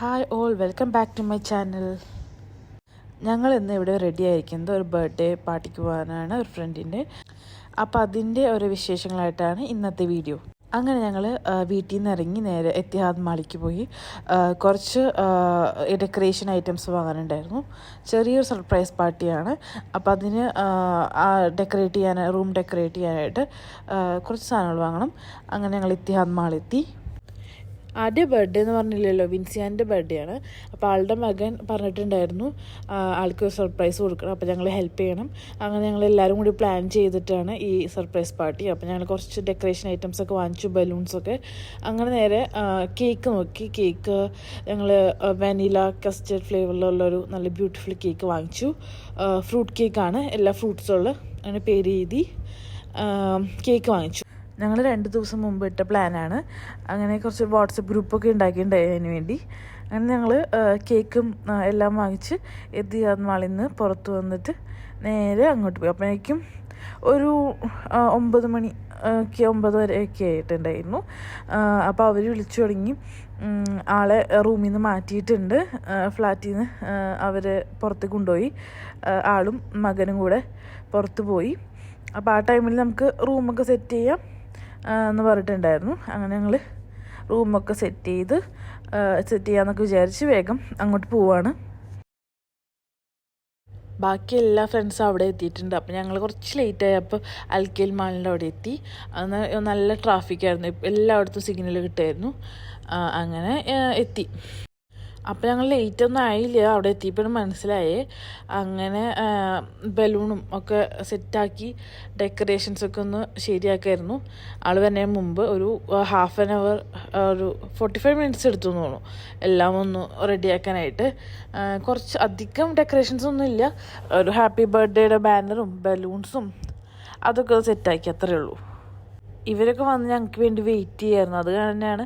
Hi all, welcome back to my channel. ഞങ്ങൾ ഇന്ന് ഇവിടെ റെഡി ആയിരിക്കുന്നത് ഒരു ബർത്ത്ഡേ പാർട്ടിക്ക് പോകാനാണ് ഒരു ഫ്രണ്ടിൻ്റെ. അപ്പോൾ അതിൻ്റെ ഓരോ വിശേഷങ്ങളായിട്ടാണ് ഇന്നത്തെ വീഡിയോ. അങ്ങനെ ഞങ്ങൾ വീട്ടിൽ നിന്ന് ഇറങ്ങി നേരെ എത്തിഹാദ് മാളിക്ക് പോയി. കുറച്ച് ഡെക്കറേഷൻ ഐറ്റംസ് വാങ്ങാനുണ്ടായിരുന്നു. ചെറിയൊരു സർപ്രൈസ് പാർട്ടിയാണ്. അപ്പോൾ അതിന് റൂം ഡെക്കറേറ്റ് ചെയ്യാനായിട്ട് കുറച്ച് സാധനങ്ങൾ വാങ്ങണം. അങ്ങനെ ഞങ്ങൾ എത്തിഹാദ് മാളെത്തി. ആദ്യ ബർത്ത്ഡേ എന്ന് പറഞ്ഞില്ലല്ലോ, വിൻസിയാൻ്റെ ബർത്ത്ഡേ ആണ്. അപ്പോൾ ആളുടെ മകൻ പറഞ്ഞിട്ടുണ്ടായിരുന്നു ആൾക്ക് ഒരു സർപ്രൈസ് കൊടുക്കണം, അപ്പോൾ ഞങ്ങൾ ഹെൽപ്പ് ചെയ്യണം. അങ്ങനെ ഞങ്ങൾ എല്ലാവരും കൂടി പ്ലാൻ ചെയ്തിട്ടാണ് ഈ സർപ്രൈസ് പാർട്ടി. അപ്പോൾ ഞങ്ങൾ കുറച്ച് ഡെക്കറേഷൻ ഐറ്റംസൊക്കെ വാങ്ങിച്ചു, ബലൂൺസൊക്കെ. അങ്ങനെ നേരെ കേക്ക് നോക്കി. കേക്ക് ഞങ്ങൾ വാനില കസ്റ്റർഡ് ഫ്ലേവറിലുള്ളൊരു നല്ല ബ്യൂട്ടിഫുൾ കേക്ക് വാങ്ങിച്ചു. ഫ്രൂട്ട് കേക്കാണ്, എല്ലാ ഫ്രൂട്ട്സുള്ള അങ്ങനെ പേര് എഴുതി കേക്ക് വാങ്ങിച്ചു. ഞങ്ങൾ 2 ദിവസം മുമ്പ് ഇട്ട പ്ലാനാണ്. അങ്ങനെ കുറച്ച് വാട്സപ്പ് ഗ്രൂപ്പൊക്കെ ഉണ്ടാക്കിയിട്ടുണ്ടായി അതിന് വേണ്ടി. അങ്ങനെ ഞങ്ങൾ കേക്കും എല്ലാം വാങ്ങിച്ച് എത്തിഹാദ് മാളിൽ നിന്ന് പുറത്ത് വന്നിട്ട് നേരെ അങ്ങോട്ട് പോയി. അപ്പോഴേക്കും ഒരു 9 മണി 9 വരെയൊക്കെ ആയിട്ടുണ്ടായിരുന്നു. അപ്പോൾ അവർ വിളിച്ചു തുടങ്ങി. ആളെ റൂമിൽ നിന്ന് മാറ്റിയിട്ടുണ്ട്, ഫ്ലാറ്റിൽ നിന്ന് അവർ പുറത്ത് കൊണ്ടുപോയി. ആളും മകനും കൂടെ പുറത്ത് പോയി. അപ്പോൾ ആ ടൈമിൽ നമുക്ക് റൂമൊക്കെ സെറ്റ് ചെയ്യാം എന്ന് പറഞ്ഞിട്ടുണ്ടായിരുന്നു. അങ്ങനെ ഞങ്ങൾ റൂമൊക്കെ സെറ്റ് ചെയ്യാമെന്നൊക്കെ വിചാരിച്ച് വേഗം അങ്ങോട്ട് പോവാണ്. ബാക്കി എല്ലാ ഫ്രണ്ട്സും അവിടെ എത്തിയിട്ടുണ്ട്. അപ്പോൾ ഞങ്ങൾ കുറച്ച് ലേറ്റായി. അപ്പോൾ അൽക്കേൽ മാളിൻ്റെ അവിടെ എത്തി. അന്ന് നല്ല ട്രാഫിക്കായിരുന്നു, എല്ലായിടത്തും സിഗ്നൽ കിട്ടുമായിരുന്നു. അങ്ങനെ എത്തി. അപ്പോൾ ഞങ്ങൾ ലേറ്റൊന്നും ആയില്ല, അവിടെ എത്തിയപ്പോഴും മനസ്സിലായേ. അങ്ങനെ ബലൂണും ഒക്കെ സെറ്റാക്കി ഡെക്കറേഷൻസൊക്കെ ഒന്ന് ശരിയാക്കായിരുന്നു. ആൾ വരുന്നതിന് മുമ്പ് ഒരു ഹാഫ് ആൻ അവർ, ഒരു 45 മിനിറ്റ്സ് എടുത്തു തോന്നുന്നു എല്ലാം ഒന്ന് റെഡിയാക്കാനായിട്ട്. കുറച്ച് അധികം ഡെക്കറേഷൻസ് ഒന്നും ഇല്ല, ഒരു ഹാപ്പി ബർത്ത്ഡേയുടെ ബാനറും ബലൂൺസും അതൊക്കെ സെറ്റാക്കി, അത്രയേ ഉള്ളൂ. ഇവരൊക്കെ വന്ന് ഞങ്ങൾക്ക് വേണ്ടി വെയിറ്റ് ചെയ്യായിരുന്നു. അത് തന്നെയാണ്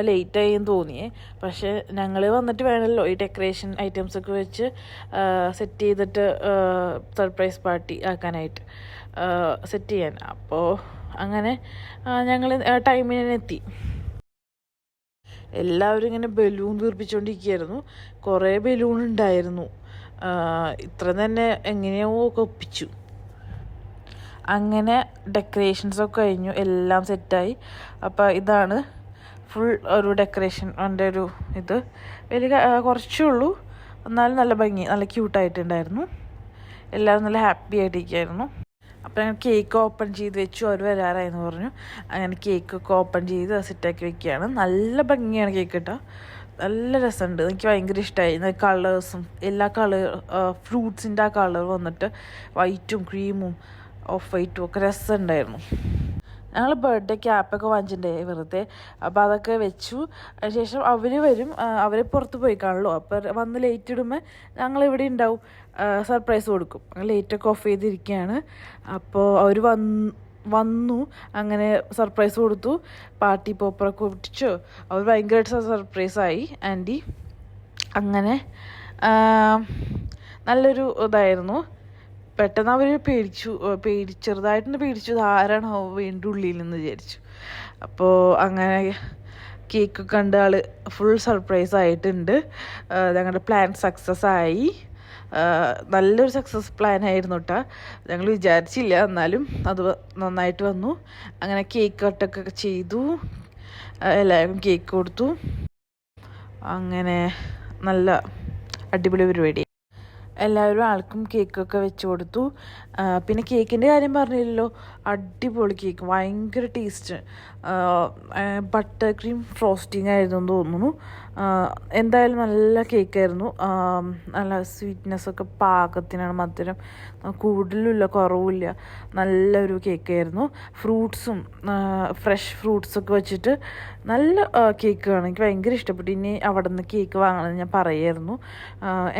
ലേറ്റായി എന്ന് തോന്നിയേ. പക്ഷേ ഞങ്ങൾ വന്നിട്ട് വേണമല്ലോ ഈ ഡെക്കറേഷൻ ഐറ്റംസൊക്കെ വെച്ച് സെറ്റ് ചെയ്തിട്ട് സർപ്രൈസ് പാർട്ടി ആക്കാനായിട്ട് സെറ്റ് ചെയ്യാൻ. അപ്പോൾ അങ്ങനെ ഞങ്ങൾ ടൈമിന് എത്തി. എല്ലാവരും ഇങ്ങനെ ബലൂൺ വീർപ്പിച്ചുകൊണ്ടിരിക്കുകയായിരുന്നു. കുറേ ബലൂൺ ഉണ്ടായിരുന്നു. ഇത്ര തന്നെ എങ്ങനെയോ ഒക്കെ ഒപ്പിച്ചു. അങ്ങനെ ഡെക്കറേഷൻസൊക്കെ കഴിഞ്ഞു, എല്ലാം സെറ്റായി. അപ്പോൾ ഇതാണ് ഫുൾ ഒരു ഡെക്കറേഷൻ എൻ്റെ ഒരു ഇത്. കുറച്ചേ ഉള്ളൂ, എന്നാലും നല്ല ഭംഗി, നല്ല ക്യൂട്ടായിട്ടുണ്ടായിരുന്നു. എല്ലാവരും നല്ല ഹാപ്പി ആയിട്ടിരിക്കുകയായിരുന്നു. അപ്പോൾ ഞാൻ കേക്ക് ഓപ്പൺ ചെയ്ത് വെച്ചു. അവർ വരാറായെന്ന് പറഞ്ഞു. അങ്ങനെ കേക്കൊക്കെ ഓപ്പൺ ചെയ്ത് സെറ്റാക്കി വെക്കുകയാണ്. നല്ല ഭംഗിയാണ് കേക്ക് കേട്ടോ, നല്ല രസമുണ്ട്. എനിക്ക് ഭയങ്കര ഇഷ്ടമായി. കളേഴ്സും എല്ലാ ഫ്രൂട്ട്സിൻ്റെ ആ കളർ വന്നിട്ട് വൈറ്റും ക്രീമും ഓഫ് വൈറ്റും ഒക്കെ രസമുണ്ടായിരുന്നു. ഞങ്ങൾ ബർത്ത്ഡേ ക്യാപ്പൊക്കെ വാങ്ങിച്ചിട്ടുണ്ടായി വെറുതെ. അപ്പോൾ അതൊക്കെ വെച്ചു. അതിനുശേഷം അവർ വരും, അവരെ പുറത്ത് പോയി കാണുമല്ലോ. അപ്പോൾ വന്ന് ലേറ്റ് ഇടുമ്പോൾ ഞങ്ങളിവിടെ ഉണ്ടാവും, സർപ്രൈസ് കൊടുക്കും. ലേറ്റൊക്കെ ഓഫ് ചെയ്തിരിക്കുകയാണ്. അപ്പോൾ അവർ വന്നു അങ്ങനെ സർപ്രൈസ് കൊടുത്തു. പാർട്ടി പോപ്പറൊക്കെ പൊട്ടിച്ചു. അവർ ഭയങ്കരമായിട്ട് സർപ്രൈസായി ആൻറ്റി. അങ്ങനെ നല്ലൊരു ഇതായിരുന്നു. പെട്ടെന്ന് അവർ ചെറുതായിട്ടൊന്ന് പേടിച്ചു, ആരാണോ വീണ്ടും ഉള്ളിൽ നിന്ന് വിചാരിച്ചു. അപ്പോൾ അങ്ങനെ കേക്ക് കണ്ട് ആൾ ഫുൾ സർപ്രൈസ് ആയിട്ടുണ്ട്. ഞങ്ങളുടെ പ്ലാൻ സക്സസ് ആയി. നല്ലൊരു സക്സസ് പ്ലാൻ ആയിരുന്നു കേട്ടോ, ഞങ്ങൾ വിചാരിച്ചില്ല, എന്നാലും അത് നന്നായിട്ട് വന്നു. അങ്ങനെ കേക്ക് കട്ടൊക്കെ ചെയ്തു, എല്ലാവരും കേക്ക് കൊടുത്തു. അങ്ങനെ നല്ല അടിപൊളി പരിപാടി. എല്ലാവരും ആൾക്കും കേക്കൊക്കെ വെച്ച് കൊടുത്തു. പിന്നെ കേക്കിൻ്റെ കാര്യം പറഞ്ഞില്ലല്ലോ, അടിപൊളി കേക്ക്, ഭയങ്കര ടേസ്റ്റ്. ബട്ടർ ക്രീം ഫ്രോസ്റ്റിംഗ് ആയിരുന്നു എന്ന് തോന്നുന്നു. എന്തായാലും നല്ല കേക്കായിരുന്നു. നല്ല സ്വീറ്റ്നെസ്സൊക്കെ പാകത്തിനാണ്, മധുരം കൂടുതലുമില്ല കുറവില്ല, നല്ലൊരു കേക്കായിരുന്നു. ഫ്രൂട്ട്സും ഫ്രഷ് ഫ്രൂട്ട്സൊക്കെ വെച്ചിട്ട് നല്ല കേക്കാണ്. എനിക്ക് ഭയങ്കര ഇഷ്ടപ്പെട്ടു. ഇനി അവിടെ നിന്ന് കേക്ക് വാങ്ങണമെന്ന് ഞാൻ പറയായിരുന്നു.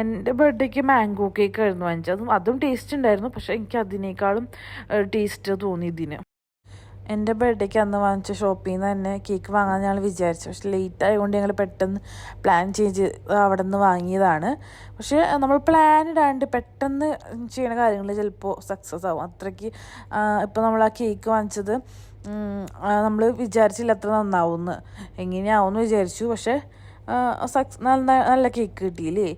എൻ്റെ ബർത്ത്ഡേക്ക് മാംഗോ കേക്കായിരുന്നു വാങ്ങിച്ചത്. അതും ടേസ്റ്റ് ഉണ്ടായിരുന്നു, പക്ഷേ എനിക്ക് അതിനേക്കാളും ടേസ്റ്റ് തോന്നി ഇതിന്. എൻ്റെ ബർത്ത്ഡേക്ക് അന്ന് വാങ്ങിച്ച ഷോപ്പിൽ നിന്ന് തന്നെ കേക്ക് വാങ്ങാൻ ഞങ്ങൾ വിചാരിച്ചു. പക്ഷെ ലേറ്റ് ആയതുകൊണ്ട് ഞങ്ങൾ പെട്ടെന്ന് പ്ലാൻ ചേഞ്ച് അവിടെ നിന്ന് വാങ്ങിയതാണ്. പക്ഷേ നമ്മൾ പ്ലാൻ ഇടാണ്ട് പെട്ടെന്ന് ചെയ്യുന്ന കാര്യങ്ങൾ ചിലപ്പോൾ സക്സസ് ആവും. അത്രയ്ക്ക് ഇപ്പോൾ നമ്മൾ ആ കേക്ക് വാങ്ങിച്ചത് നമ്മൾ വിചാരിച്ചില്ല അത്ര നന്നാവുമെന്ന്. എങ്ങനെയാവുമെന്ന് വിചാരിച്ചു, പക്ഷേ നല്ല കേക്ക് കിട്ടിയില്ലേ,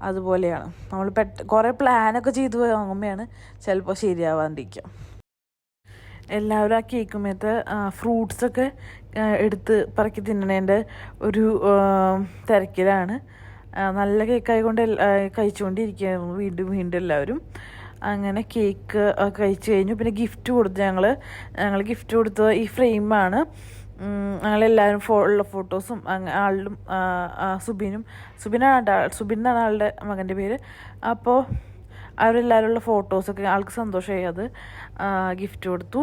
അതുപോലെയാണ്. നമ്മൾ കുറേ പ്ലാനൊക്കെ ചെയ്ത് വാങ്ങുമ്പോഴാണ് ചിലപ്പോൾ ശരിയാവാണ്ടിരിക്കുക. എല്ലാവരും ആ കേക്കുമേത്ത് ഫ്രൂട്ട്സൊക്കെ എടുത്ത് പറക്കി തിന്നണേൻ്റെ ഒരു തിരക്കിലാണ്. നല്ല കേക്കായതുകൊണ്ട് കഴിച്ചുകൊണ്ടിരിക്കുകയായിരുന്നു വീണ്ടും വീണ്ടും എല്ലാവരും. അങ്ങനെ കേക്ക് കഴിച്ച് കഴിഞ്ഞു. പിന്നെ ഗിഫ്റ്റ് കൊടുത്തു. ഞങ്ങൾ ഗിഫ്റ്റ് കൊടുത്തത് ഈ ഫ്രെയിമാണ്. ഞങ്ങളെല്ലാവരും ഉള്ള ഫോട്ടോസും ആളും സുബിൻ എന്നാണ് ആളുടെ മകൻ്റെ പേര്. അപ്പോൾ അവരെല്ലാവരും ഉള്ള ഫോട്ടോസൊക്കെ ആൾക്ക് സന്തോഷമായി, അത് ഗിഫ്റ്റ് കൊടുത്തു.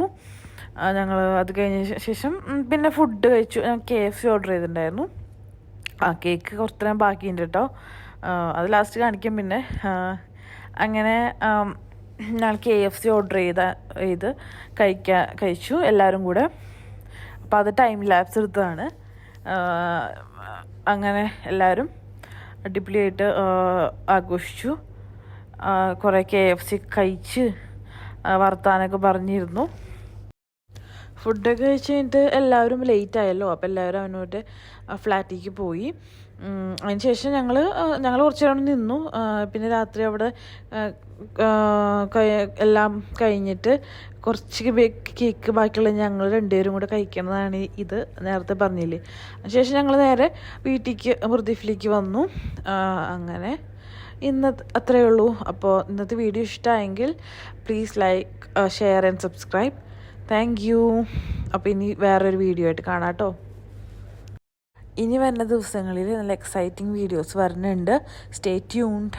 ഞങ്ങൾ അത് കഴിഞ്ഞ ശേഷം പിന്നെ ഫുഡ് കഴിച്ചു. ഞാൻ KFC ഓർഡർ ചെയ്തിട്ടുണ്ടായിരുന്നു. കേക്ക് കുറച്ച് നേരം ബാക്കിയുണ്ട് കേട്ടോ, അത് ലാസ്റ്റ് കാണിക്കാം. പിന്നെ അങ്ങനെ ഞാൻ KFC ഓർഡർ ചെയ്ത് കഴിച്ചു എല്ലാവരും കൂടെ. അപ്പോൾ അത് ടൈം ലാപ്സ് എടുത്തതാണ്. അങ്ങനെ എല്ലാവരും അടിപൊളിയായിട്ട് ആഘോഷിച്ചു. കുറേ KFC കഴിച്ച് വർത്താനമൊക്കെ പറഞ്ഞിരുന്നു. ഫുഡൊക്കെ കഴിച്ച് കഴിഞ്ഞിട്ട് എല്ലാവരും ലേറ്റ് ആയല്ലോ, അപ്പോൾ എല്ലാവരും അവനോട്ട് ഫ്ലാറ്റിലേക്ക് പോയി. അതിന് ശേഷം ഞങ്ങൾ കുറച്ച് നേരം നിന്നു. പിന്നെ രാത്രി അവിടെ എല്ലാം കഴിഞ്ഞിട്ട് കുറച്ച് കേക്ക് ബാക്കിയുള്ള ഞങ്ങൾ രണ്ടുപേരും കൂടെ കഴിക്കുന്നതാണ് ഇത്, നേരത്തെ പറഞ്ഞില്ലേ. അതിനുശേഷം ഞങ്ങൾ നേരെ ബുർദീഫിലേക്ക് വന്നു. അങ്ങനെ അത്രയേ ഉള്ളൂ. അപ്പോൾ ഇന്നത്തെ വീഡിയോ ഇഷ്ടമായെങ്കിൽ please like, share and subscribe. Thank you. അപ്പോൾ ഇനി വേറൊരു വീഡിയോ ആയിട്ട് കാണാം കേട്ടോ. ഇനി വരുന്ന ദിവസങ്ങളിൽ നല്ല എക്സൈറ്റിംഗ് വീഡിയോസ് വരുന്നുണ്ട്. Stay tuned.